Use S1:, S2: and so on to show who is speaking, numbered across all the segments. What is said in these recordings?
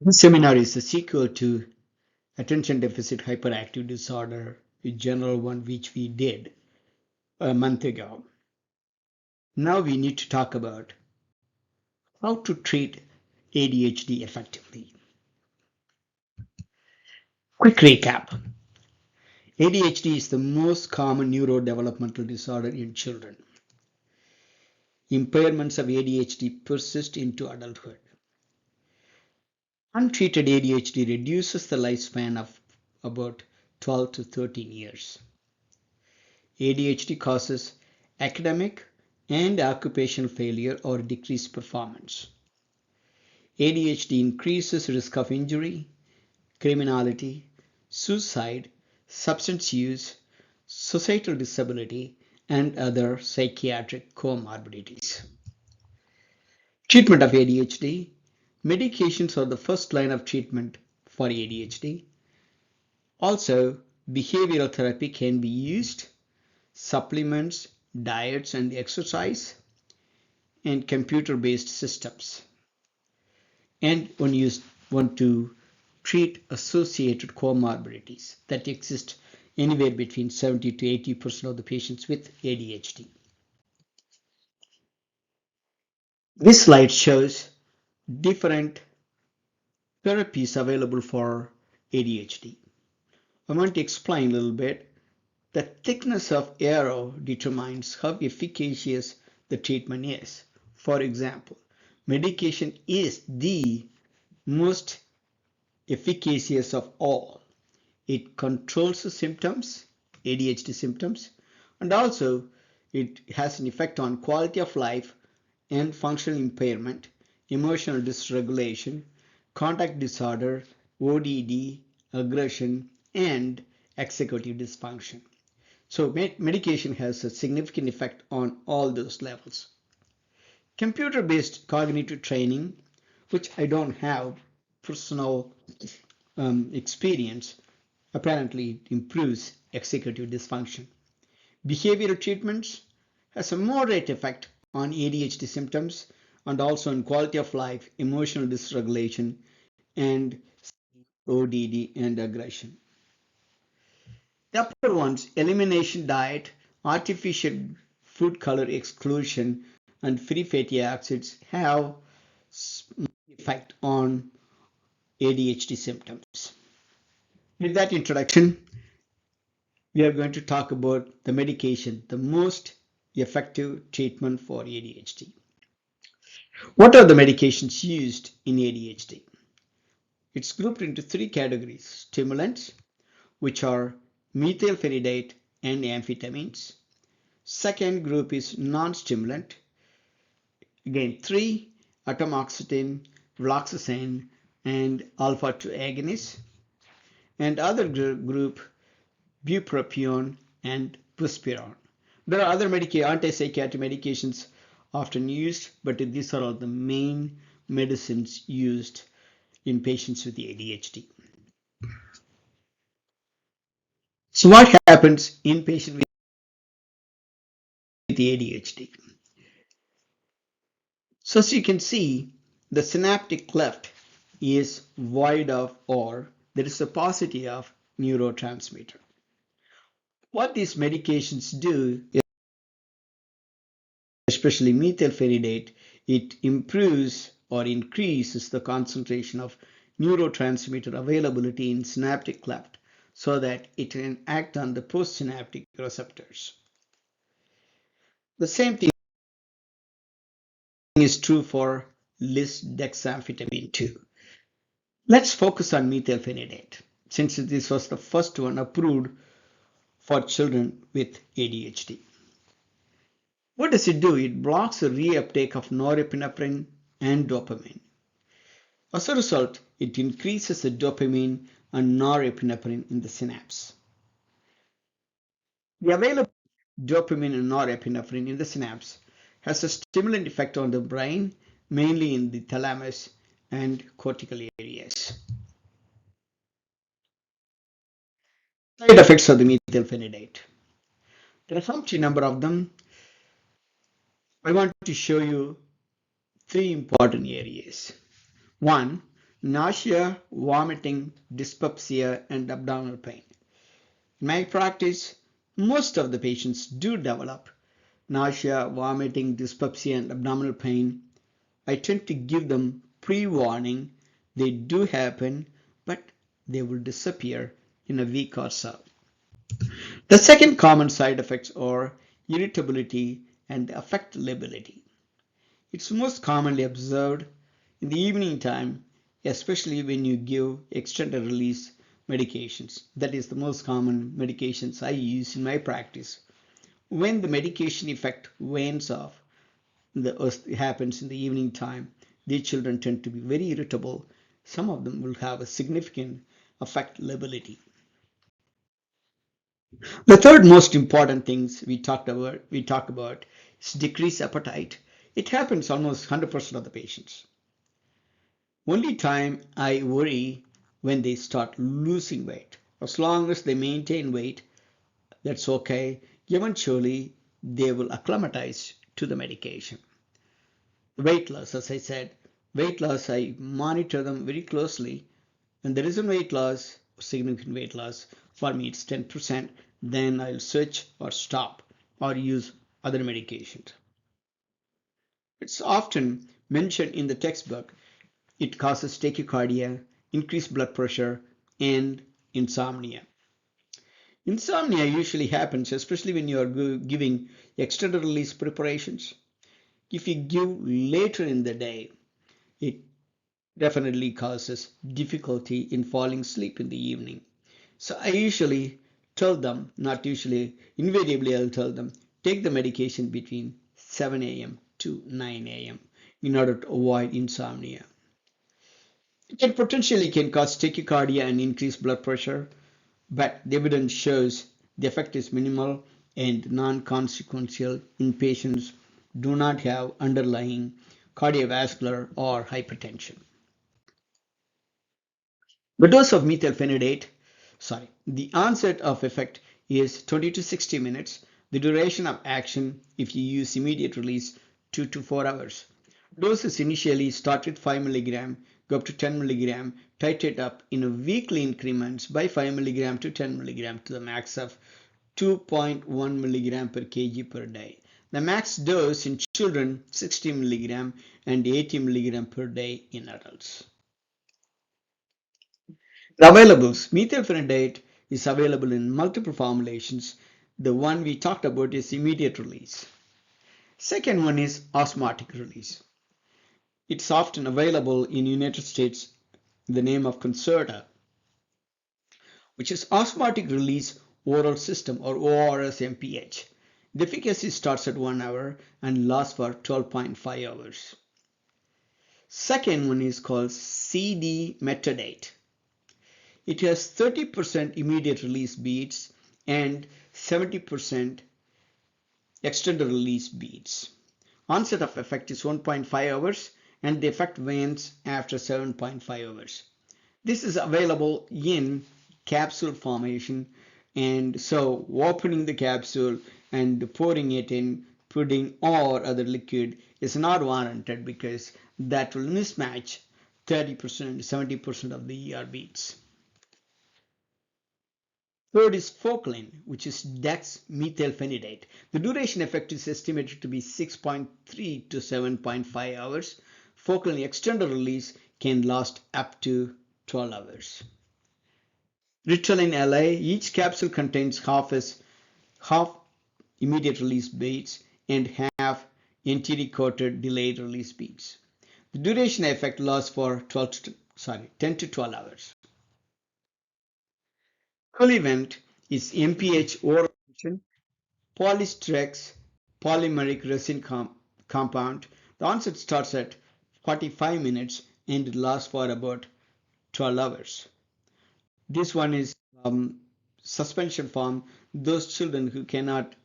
S1: This seminar is a sequel to Attention Deficit Hyperactive Disorder, a general one which we did a month ago. Now we need to talk about how to treat ADHD effectively. Quick recap. ADHD is the most common neurodevelopmental disorder in children. Impairments of ADHD persist into adulthood. Untreated ADHD reduces the lifespan of about 12 to 13 years. ADHD causes academic and occupational failure or decreased performance. ADHD increases risk of injury, criminality, suicide, substance use, societal disability, and other psychiatric comorbidities. Treatment of ADHD. Medications are the first line of treatment for ADHD. Also, behavioral therapy can be used, supplements, diets and exercise, and computer-based systems. And when you want to treat associated comorbidities that exist anywhere between 70 to 80% of the patients with ADHD. This slide shows different therapies available for ADHD. I want to explain a little bit. The thickness of arrow determines how efficacious the treatment is. For example, medication is the most efficacious of all. It controls the symptoms, ADHD symptoms, and also it has an effect on quality of life and functional impairment, emotional dysregulation, contact disorder, ODD, aggression, and executive dysfunction. So medication has a significant effect on all those levels. Computer-based cognitive training, which I don't have personal experience, apparently improves executive dysfunction. Behavioral treatments has a moderate effect on ADHD symptoms and also on quality of life, emotional dysregulation, and ODD and aggression. The upper ones, elimination diet, artificial food color exclusion, and free fatty acids have effect on ADHD symptoms. With that introduction, we are going to talk about the medication, the most effective treatment for ADHD. What are the medications used in ADHD? It's grouped into three categories: stimulants, which are methylphenidate and amphetamines. Second group is non-stimulant. Again, three: Atomoxetine, Viloxazine, and alpha-2 agonists. And other group, Bupropion and buspirone. There are other antipsychotic medications often used, but these are all the main medicines used in patients with ADHD. So what happens in patients with ADHD? So as you can see, the synaptic cleft is void of, or there is a paucity of, neurotransmitter. What these medications do, especially methylphenidate, it improves or increases the concentration of neurotransmitter availability in synaptic cleft so that it can act on the postsynaptic receptors. The same thing is true for Lisdexamfetamine too. Let's focus on methylphenidate, since this was the first one approved for children with ADHD. What does it do? It blocks the reuptake of norepinephrine and dopamine. As a result, it increases the dopamine and norepinephrine in the synapse. The available dopamine and norepinephrine in the synapse has a stimulant effect on the brain, mainly in the thalamus and cortical areas. Side effects of the methylphenidate. There are some number of them. I want to show you three important areas. One, nausea, vomiting, dyspepsia, and abdominal pain. In my practice, most of the patients do develop nausea, vomiting, dyspepsia, and abdominal pain. I tend to give them pre-warning. They do happen, but they will disappear in a week or so. The second common side effects are irritability and affect lability. It's most commonly observed in the evening time, especially when you give extended release medications. That is the most common medications I use in my practice. When the medication effect wanes off, it happens in the evening time, these children tend to be very irritable. Some of them will have a significant affect lability. The third most important things we talk about is decreased appetite. It happens almost 100% of the patients. Only time I worry when they start losing weight. As long as they maintain weight, that's okay. Eventually, they will acclimatize to the medication. Weight loss, as I said, weight loss, I monitor them very closely. When there isn't weight loss, significant weight loss, for me it's 10%, then I'll switch or stop or use other medications. It's often mentioned in the textbook. It causes tachycardia, increased blood pressure, and insomnia. Insomnia usually happens, especially when you are giving extended release preparations. If you give later in the day, it definitely causes difficulty in falling asleep in the evening. So I usually tell them, not usually, invariably I'll tell them, take the medication between 7 a.m. to 9 a.m. in order to avoid insomnia. It can cause tachycardia and increased blood pressure, but the evidence shows the effect is minimal and non-consequential in patients do not have underlying cardiovascular or hypertension. The dose of the onset of effect is 20 to 60 minutes. The duration of action, if you use immediate release, 2 to 4 hours. Doses initially start with 5 mg, go up to 10 mg, titrate up in weekly increments by 5 mg to 10 mg to the max of 2.1 mg per kg per day. The max dose in children 60 mg and 80 mg per day in adults. The availables, methylphenidate is available in multiple formulations. The one we talked about is immediate release. Second one is osmotic release. It's often available in United States in the name of Concerta, which is osmotic release oral system or ORS MPH. The efficacy starts at 1 hour and lasts for 12.5 hours. Second one is called CD metadate. It has 30% immediate release beads and 70% extended release beads. Onset of effect is 1.5 hours and the effect wanes after 7.5 hours. This is available in capsule formation, and so opening the capsule and pouring it in pudding or other liquid is not warranted because that will mismatch 30% 70% of the ER beads. Third is Focalin, which is dexmethylphenidate. The duration effect is estimated to be 6.3 to 7.5 hours. Focalin extended release can last up to 12 hours. Ritalin LA, each capsule contains half immediate release beads and half anterior-coated delayed release beads. The duration effect lasts for 10 to 12 hours. Colivant is MPH oral solution, polystrex polymeric resin compound. The onset starts at 45 minutes and it lasts for about 12 hours. This one is suspension form. Those children who cannot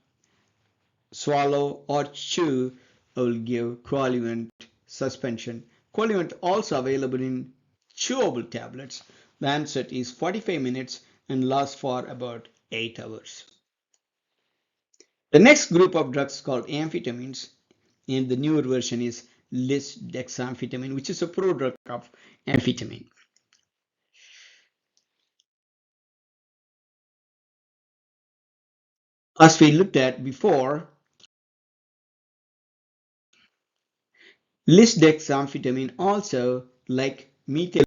S1: swallow or chew will give Colivant suspension. Colivant also available in chewable tablets. The onset is 45 minutes and lasts for about 8 hours. The next group of drugs called amphetamines, and the newer version is Lisdexamfetamine, which is a prodrug of amphetamine. As we looked at before, Lisdexamfetamine also, like methylphenidate,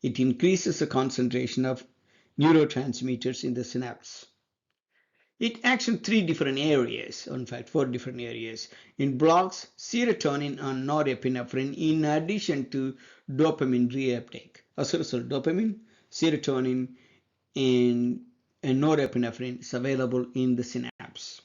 S1: it increases the concentration of neurotransmitters in the synapse. It acts in three different areas, in fact, four different areas. It blocks serotonin and norepinephrine in addition to dopamine reuptake. As a result, dopamine, serotonin, and, norepinephrine is available in the synapse.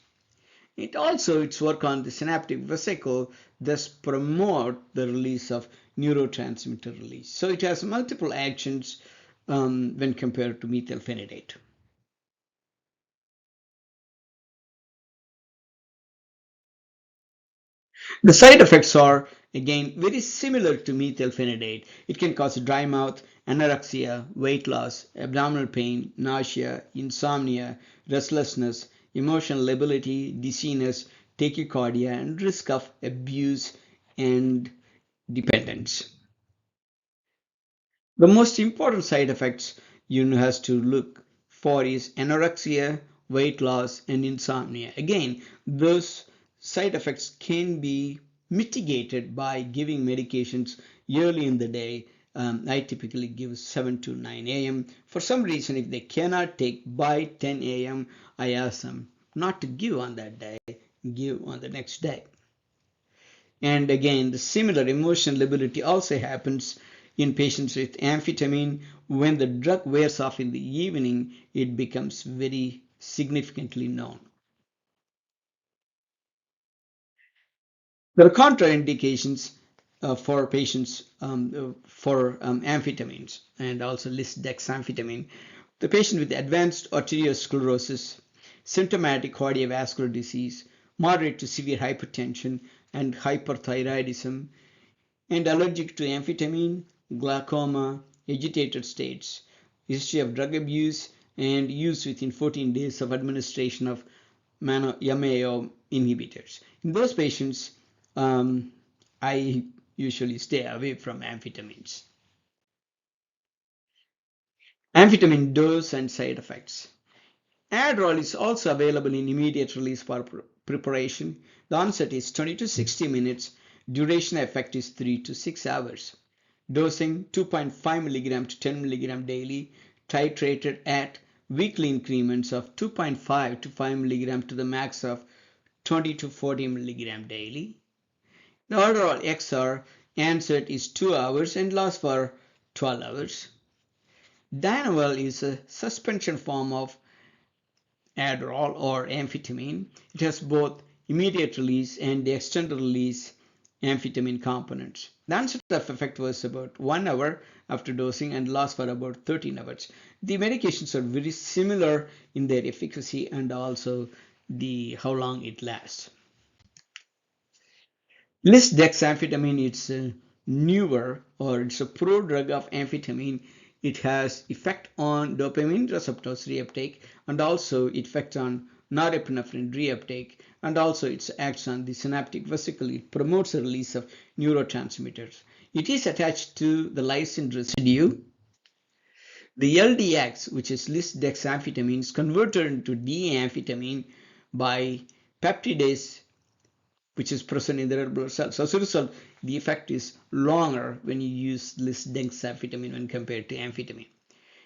S1: It also its work on the synaptic vesicle thus promote the release of neurotransmitter release. So it has multiple actions when compared to methylphenidate. The side effects are again very similar to methylphenidate. It can cause dry mouth, anorexia, weight loss, abdominal pain, nausea, insomnia, restlessness, emotional lability, dizziness, tachycardia, and risk of abuse and dependence. The most important side effects you has to look for is anorexia, weight loss, and insomnia. Again, those side effects can be mitigated by giving medications early in the day. I typically give 7 to 9 a.m. For some reason, if they cannot take by 10 a.m., I ask them not to give on that day, give on the next day. And again, the similar emotional lability also happens in patients with amphetamine. When the drug wears off in the evening, it becomes very significantly known. There are contraindications for patients for amphetamines and also lisdexamfetamine. The patient with advanced arteriosclerosis, symptomatic cardiovascular disease, moderate to severe hypertension, and hyperthyroidism, and allergic to amphetamine, glaucoma, agitated states, history of drug abuse, and use within 14 days of administration of MAO inhibitors. In those patients, I usually stay away from amphetamines. Amphetamine dose and side effects. Adderall is also available in immediate release for preparation. The onset is 20 to 60 minutes. Duration effect is 3 to 6 hours. Dosing 2.5 milligram to 10 milligram daily, titrated at weekly increments of 2.5 to 5 milligram to the max of 20 to 40 milligram daily. The overall XR onset is 2 hours and lasts for 12 hours. Dianabol is a suspension form of Adderall or amphetamine. It has both immediate release and the extended release amphetamine components. The onset of effect was about 1 hour after dosing and lasts for about 13 hours. The medications are very similar in their efficacy and also the how long it lasts. Lisdexamfetamine is a newer or it's a prodrug of amphetamine. It has effect on dopamine receptors reuptake and also effect on norepinephrine reuptake and also it acts on the synaptic vesicle. It promotes the release of neurotransmitters. It is attached to the lysine residue. The LDX, which is lisdexamfetamine, is converted into D-amphetamine by peptidase which is present in the red blood cells. So as a result, the effect is longer when you use lisdexamfetamine when compared to amphetamine.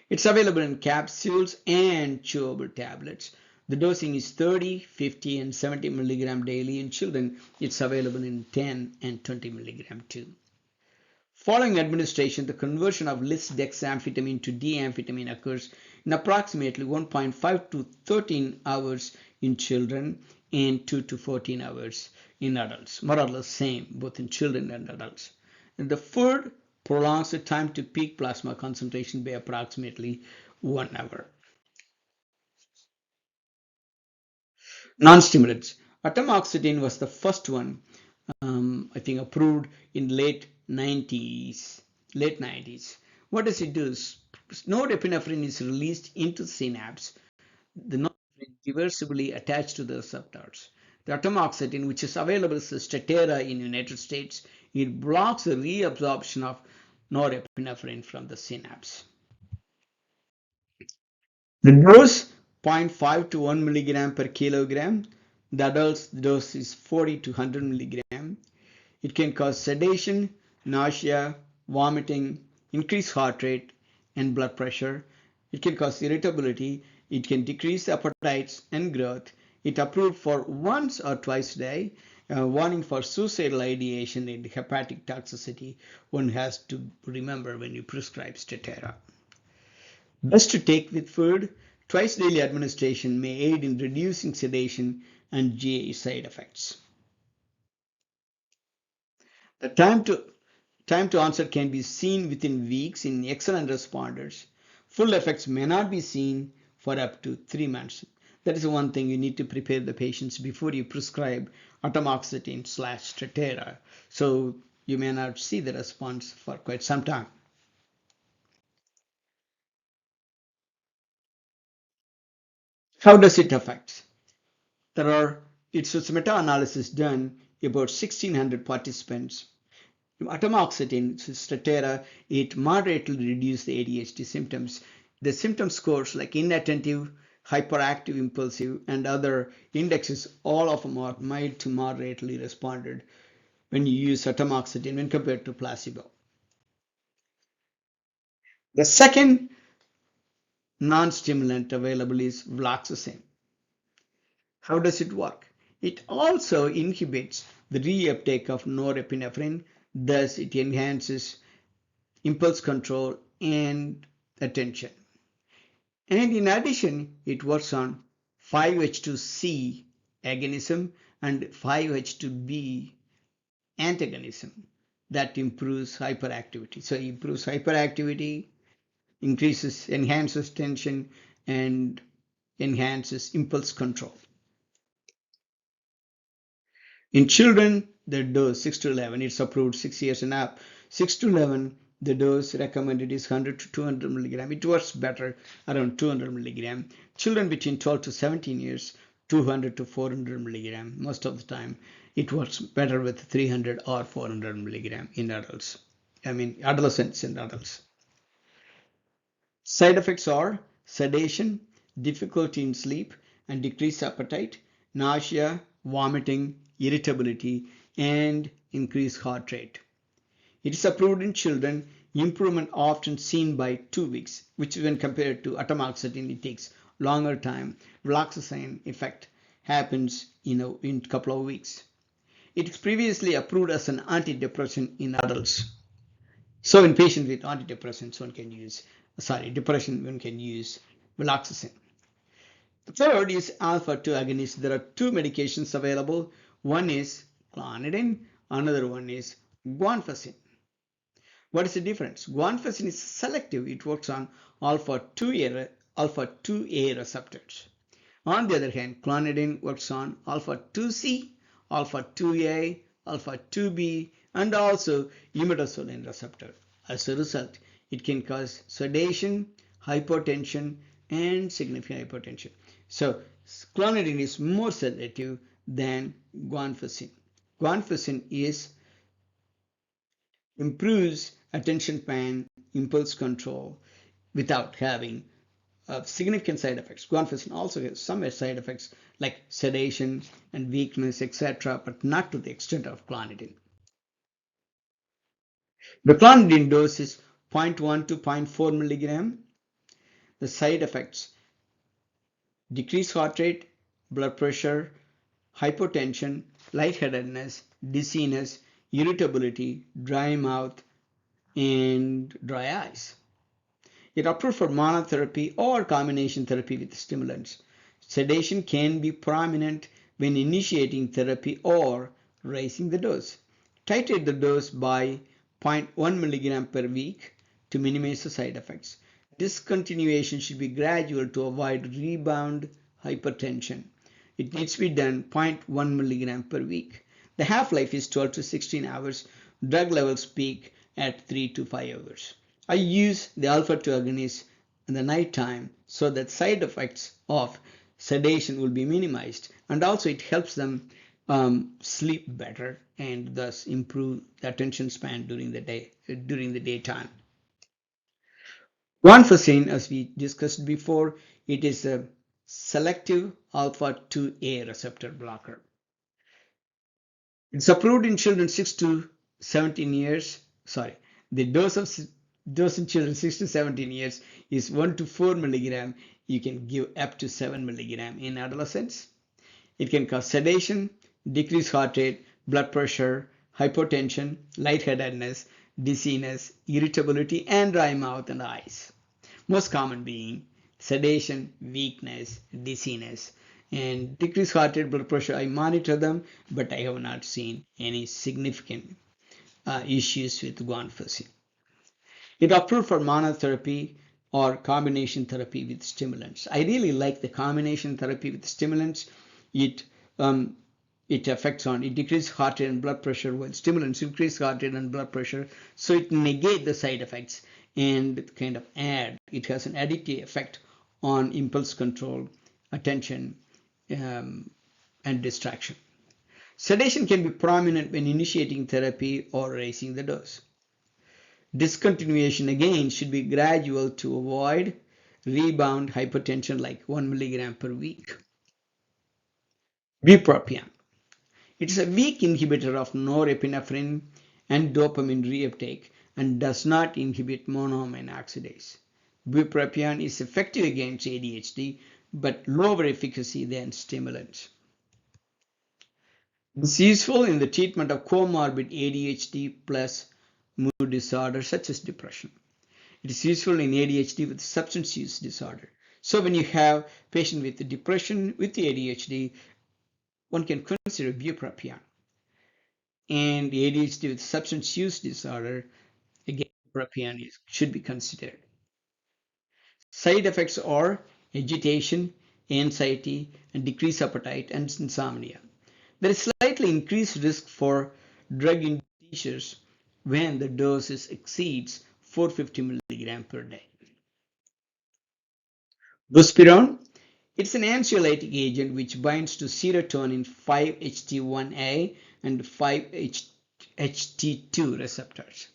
S1: It's available in capsules and chewable tablets. The dosing is 30, 50, and 70 milligram daily. In children, it's available in 10 and 20 milligram too. Following administration, the conversion of lisdexamfetamine to D-amphetamine occurs in approximately 1.5 to 13 hours in children and 2 to 14 hours in adults, more or less same both in children and adults. And the food prolongs the time to peak plasma concentration by approximately 1 hour. Non-stimulants. Atomoxetine was the first one, I think, approved in late 90s. What does it do? Norepinephrine is released into the synapse. The norepinephrine reversibly attached to the receptors. The atomoxetine, which is available as Strattera in the United States, it blocks the reabsorption of norepinephrine from the synapse. The dose 0.5 to 1 milligram per kilogram. The adult's dose is 40 to 100 milligram. It can cause sedation, nausea, vomiting, increased heart rate, and blood pressure. It can cause irritability. It can decrease appetites and growth. It approved for once or twice a day. Warning for suicidal ideation and hepatic toxicity. One has to remember when you prescribe Strattera. Best to take with food. Twice daily administration may aid in reducing sedation and GI side effects. The time to onset can be seen within weeks in excellent responders. Full effects may not be seen for up to 3 months. That is one thing you need to prepare the patients before you prescribe atomoxetine / Strattera. So you may not see the response for quite some time. How does it affect? It's a meta-analysis done about 1,600 participants. Atomoxetine, Strattera, it moderately reduced the ADHD symptoms. The symptom scores like inattentive, hyperactive, impulsive, and other indexes, all of them are mild to moderately responded when you use atomoxetine when compared to placebo. The second non-stimulant available is Viloxazine. How does it work? It also inhibits the reuptake of norepinephrine, thus it enhances impulse control and attention. And in addition, it works on 5-HT2C agonism and 5-HT2B antagonism that improves hyperactivity. So it improves hyperactivity, enhances tension, and enhances impulse control. In children, the dose 6 to 11, it's approved 6 years and up. 6 to 11, the dose recommended is 100 to 200 milligram. It works better around 200 milligram. Children between 12 to 17 years, 200 to 400 milligram. Most of the time, it works better with 300 or 400 milligram in adults. Adolescents and adults. Side effects are sedation, difficulty in sleep, and decreased appetite, nausea, vomiting, irritability, and increased heart rate. It is approved in children. Improvement often seen by 2 weeks, which when compared to atomoxetine, it takes longer time. Viloxazine effect happens in a couple of weeks. It is previously approved as an antidepressant in adults. So in patients with antidepressants, one can use Viloxazine. The third is alpha-2 agonist. There are 2 medications available. One is clonidine, another one is Guanfacine. What is the difference? Guanfacine is selective. It works on alpha-2A receptors. On the other hand, clonidine works on alpha-2C, alpha-2A, alpha-2B, and also imidazoline receptor. As a result, it can cause sedation, hypotension, and significant hypertension. So clonidine is more sedative than Guanfacine. Guanfacine improves attention span, impulse control without having significant side effects. Guanfacine also has some side effects like sedation and weakness, etc., but not to the extent of clonidine. The clonidine dose is 0.1 to 0.4 milligram. The side effects: decreased heart rate, blood pressure, hypotension, lightheadedness, dizziness, irritability, dry mouth, and dry eyes. It approved for monotherapy or combination therapy with stimulants. Sedation can be prominent when initiating therapy or raising the dose. Titrate the dose by 0.1 milligram per week to minimize the side effects. Discontinuation should be gradual to avoid rebound hypertension. It needs to be done 0.1 milligram per week. The half-life is 12 to 16 hours. Drug levels peak at 3 to 5 hours. I use the alpha-2 agonist in the night time so that side effects of sedation will be minimized, and also it helps them sleep better and thus improve the attention span during the day, during the daytime. Guanfacine, as we discussed before, it is a selective alpha 2A receptor blocker. It's approved in children 6 to 17 years. Sorry, the dose in children 6 to 17 years is 1 to 4 milligram. You can give up to 7 milligram in adolescents. It can cause sedation, decreased heart rate, blood pressure, hypotension, lightheadedness, dizziness, irritability, and dry mouth and eyes. Most common being sedation, weakness, dizziness, and decreased heart rate, blood pressure. I monitor them, but I have not seen any significant issues with guanfacine. It approved for monotherapy or combination therapy with stimulants. I really like the combination therapy with stimulants. It it decreases heart rate and blood pressure, while stimulants increase heart rate and blood pressure. So it negates the side effects and it has an addictive effect on impulse control, attention, and distraction. Sedation can be prominent when initiating therapy or raising the dose. Discontinuation again should be gradual to avoid rebound hypertension like 1 milligram per week. Bupropion. It is a weak inhibitor of norepinephrine and dopamine reuptake and does not inhibit monoamine oxidase. Bupropion is effective against ADHD but lower efficacy than stimulants. It is useful in the treatment of comorbid ADHD plus mood disorders such as depression. It is useful in ADHD with substance use disorder. So when you have patient with depression with the ADHD, one can consider bupropion. And the ADHD with substance use disorder, again, bupropion should be considered. Side effects are agitation, anxiety, and decreased appetite and insomnia. There is slightly increased risk for drug-induced seizures when the dose exceeds 450 milligram per day. Buspirone, it's an anxiolytic agent which binds to serotonin 5-HT1A and 5-HT2 receptors.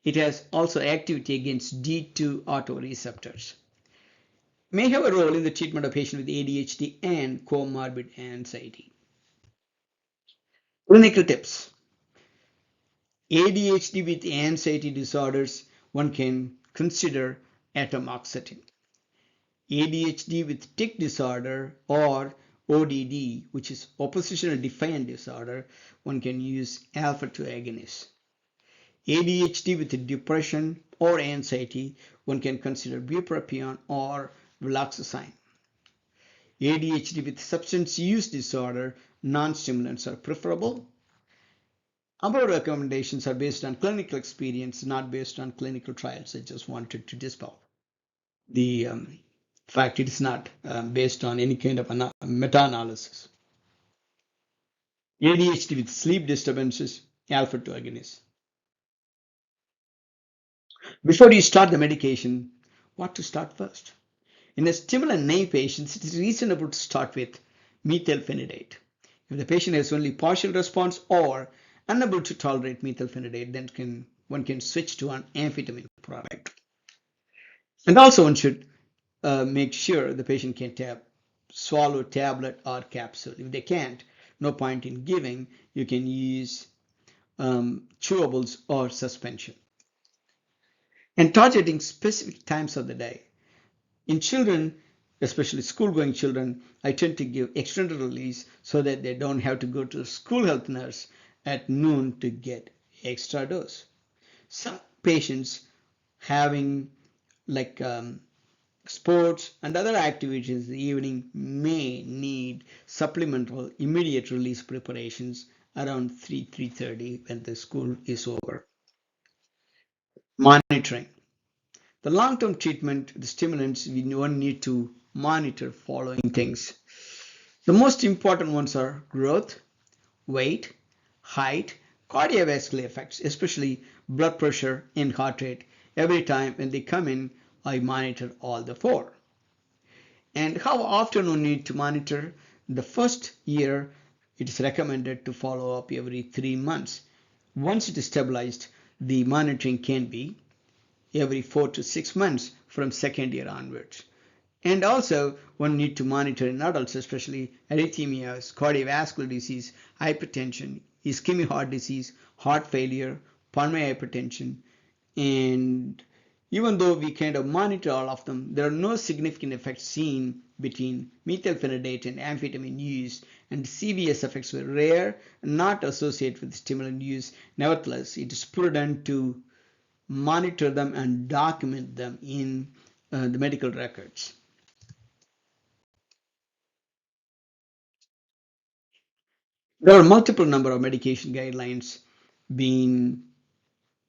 S1: It has also activity against D2 autoreceptors. May have a role in the treatment of patients with ADHD and comorbid anxiety. Clinical tips. ADHD with anxiety disorders, one can consider atomoxetine. ADHD with tic disorder or ODD, which is oppositional defiant disorder, one can use alpha-2 agonists. ADHD with depression or anxiety, one can consider bupropion or Viloxazine. ADHD with substance use disorder, non-stimulants are preferable. Our recommendations are based on clinical experience, not based on clinical trials. I just wanted to dispel the fact it is not based on any kind of meta-analysis. ADHD with sleep disturbances, alpha-2 agonists. Before you start the medication, what to start first? In a stimulant-naive patients, it is reasonable to start with methylphenidate. If the patient has only partial response or unable to tolerate methylphenidate, then one can switch to an amphetamine product. And also one should make sure the patient can swallow tablet or capsule. If they can't, no point in giving. You can use chewables or suspension. And targeting specific times of the day. In children, especially school-going children, I tend to give extended release so that they don't have to go to the school health nurse at noon to get extra dose. Some patients having sports and other activities in the evening may need supplemental immediate release preparations around 3:30 when the school is over. Monitoring. The long-term treatment, the stimulants, one need to monitor following things. The most important ones are growth, weight, height, cardiovascular effects, especially blood pressure and heart rate. Every time when they come in, I monitor all the four. And how often we need to monitor? The first year, it is recommended to follow up every 3 months. Once it is stabilized, the monitoring can be every 4 to 6 months from second year onwards. And also, one need to monitor in adults, especially arrhythmias, cardiovascular disease, hypertension, ischemic heart disease, heart failure, pulmonary hypertension. And even though we kind of monitor all of them, there are no significant effects seen between methylphenidate and amphetamine use, and CVS effects were rare and not associated with stimulant use. Nevertheless, it is prudent to monitor them and document them in the medical records. There are multiple number of medication guidelines being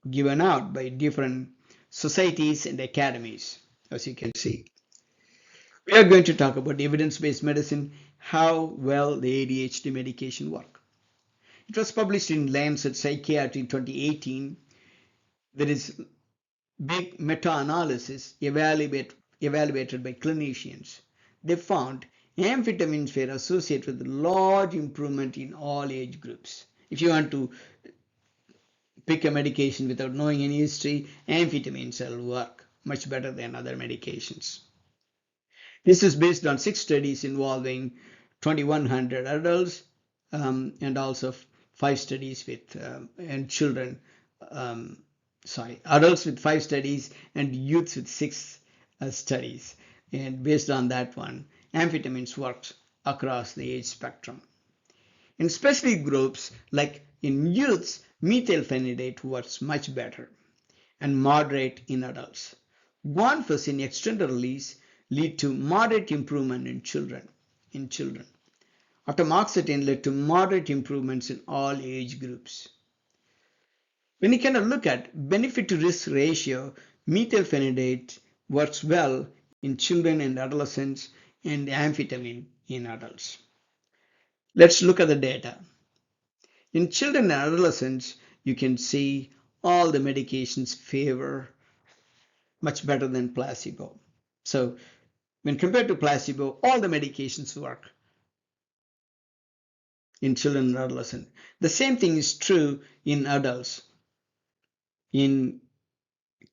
S1: given out by different societies and academies, as you can see. We are going to talk about evidence-based medicine, how well the ADHD medication work. It was published in Lancet Psychiatry in 2018. There is big meta-analysis evaluated by clinicians. They found amphetamines were associated with large improvement in all age groups. If you want to pick a medication without knowing any history, amphetamines will work much better than other medications. This is based on 6 studies involving 2,100 adults and also 5 studies with and children. Adults with 5 studies and youths with 6 studies. And based on that one, amphetamines worked across the age spectrum. In specific groups, like in youths, methylphenidate works much better and moderate in adults. Guanfacine extended release lead to moderate improvement in children. Atomoxetine led to moderate improvements in all age groups. When you kind of look at benefit to risk ratio, methylphenidate works well in children and adolescents and amphetamine in adults. Let's look at the data. In children and adolescents, you can see all the medications favor much better than placebo. So when compared to placebo, all the medications work in children and adolescents. The same thing is true in adults. In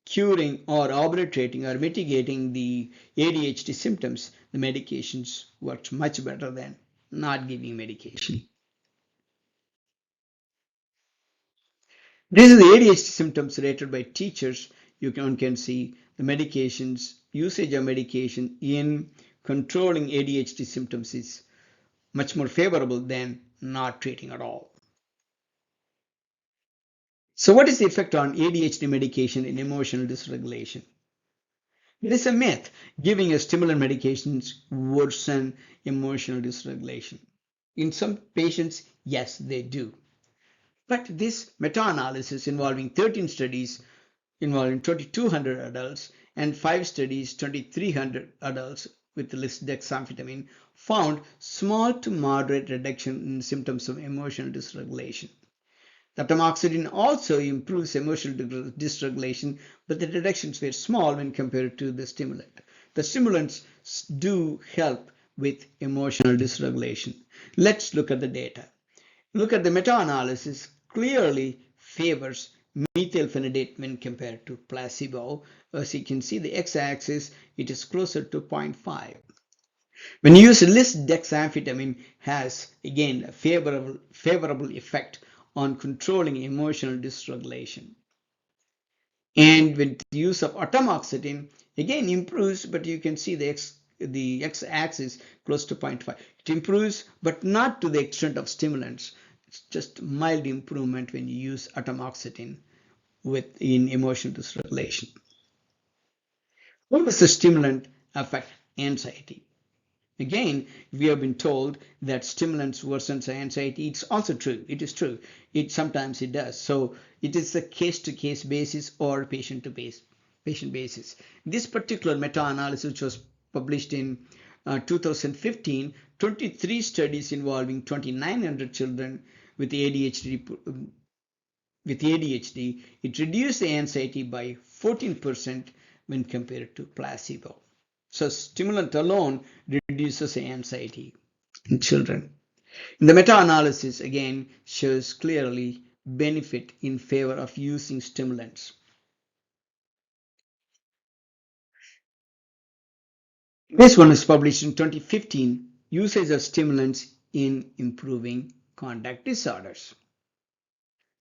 S1: curing or obliterating or mitigating the ADHD symptoms, the medications work much better than not giving medication. These are the ADHD symptoms rated by teachers. One can see the medications, usage of medication in controlling ADHD symptoms is much more favorable than not treating at all. So what is the effect on ADHD medication in emotional dysregulation? It is a myth. Giving a stimulant medications worsen emotional dysregulation. In some patients, yes, they do. But this meta-analysis involving 13 studies involving 2,200 adults and 5 studies, 2,300 adults with Lisdexamfetamine found small to moderate reduction in symptoms of emotional dysregulation. The Atomoxetine also improves emotional dysregulation, but the reductions were small when compared to the stimulant. The stimulants do help with emotional dysregulation. Let's look at the data. Look at the meta-analysis clearly favors methylphenidate when compared to placebo. As you can see, the x-axis, it is closer to 0.5. When you use Lisdexamfetamine has again a favorable effect on controlling emotional dysregulation. And with the use of Atomoxetine, again improves, but you can see the x-axis close to 0.5. It improves, but not to the extent of stimulants. It's just mild improvement when you use Atomoxetine in emotional dysregulation. What does the stimulant affect anxiety? Again, we have been told that stimulants worsens anxiety. It's also true. It is true. Sometimes it does. So it is a case-to-case basis or patient basis. This particular meta-analysis, which was published in 2015, 23 studies involving 2,900 children with ADHD, it reduced the anxiety by 14% when compared to placebo. So stimulant alone reduces anxiety in children. The meta-analysis again shows clearly benefit in favor of using stimulants. This one is published in 2015, usage of stimulants in improving contact disorders.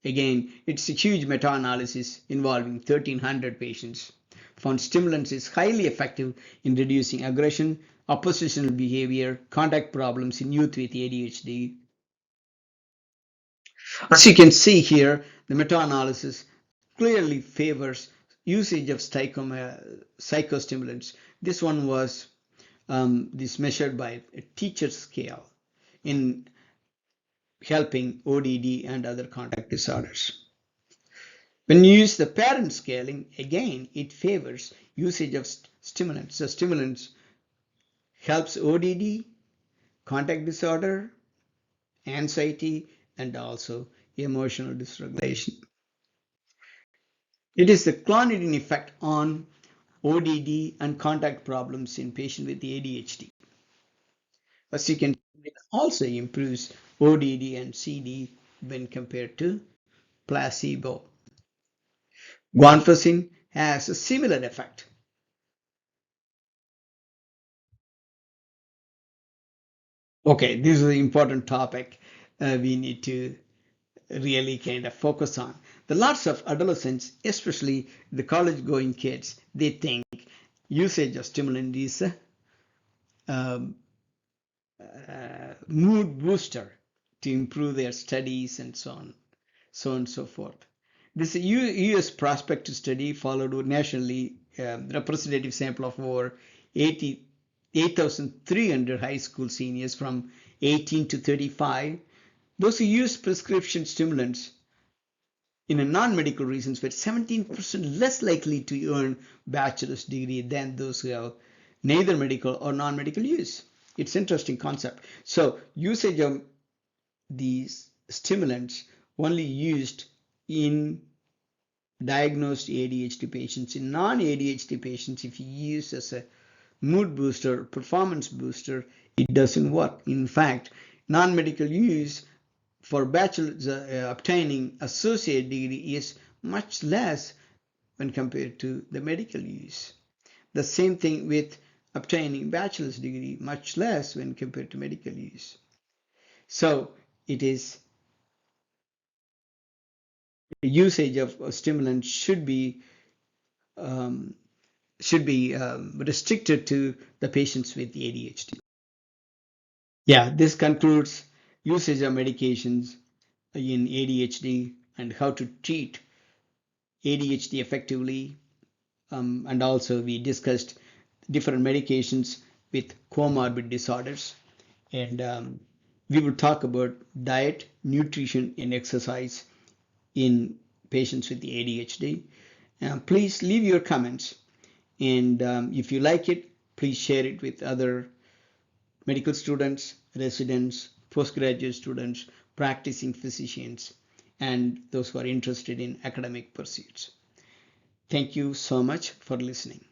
S1: Again, it's a huge meta-analysis involving 1,300 patients. Found stimulants is highly effective in reducing aggression, oppositional behavior, contact problems in youth with ADHD. As you can see here, the meta-analysis clearly favors usage of psychostimulants. This one was this measured by a teacher scale in helping ODD and other contact disorders. When you use the parent scaling, again, it favors usage of stimulants. So stimulants helps ODD, contact disorder, anxiety, and also emotional dysregulation. It is the clonidine effect on ODD and contact problems in patients with ADHD. As you can see, it also improves ODD and CD when compared to placebo. Guanfacine has a similar effect. Okay, this is an important topic we need to really kind of focus on. The lots of adolescents, especially the college-going kids, they think usage of stimulant is a mood booster to improve their studies and so on and so forth. This US prospective study followed a nationally representative sample of over 8,300 high school seniors from 18 to 35. Those who used prescription stimulants in a non-medical reasons were 17% less likely to earn bachelor's degree than those who have neither medical or non-medical use. It's an interesting concept. So usage of these stimulants only used in diagnosed ADHD patients. In non-ADHD patients, if you use as a mood booster, performance booster, it doesn't work. In fact, non-medical use for bachelor's obtaining associate degree is much less when compared to the medical use. The same thing with obtaining bachelor's degree, much less when compared to medical use. So it is usage of stimulants should be restricted to the patients with ADHD. Yeah, this concludes usage of medications in ADHD and how to treat ADHD effectively. And also we discussed different medications with comorbid disorders. And we will talk about diet, nutrition, and exercise in patients with ADHD. Please leave your comments. And if you like it, please share it with other medical students, residents, postgraduate students, practicing physicians, and those who are interested in academic pursuits. Thank you so much for listening.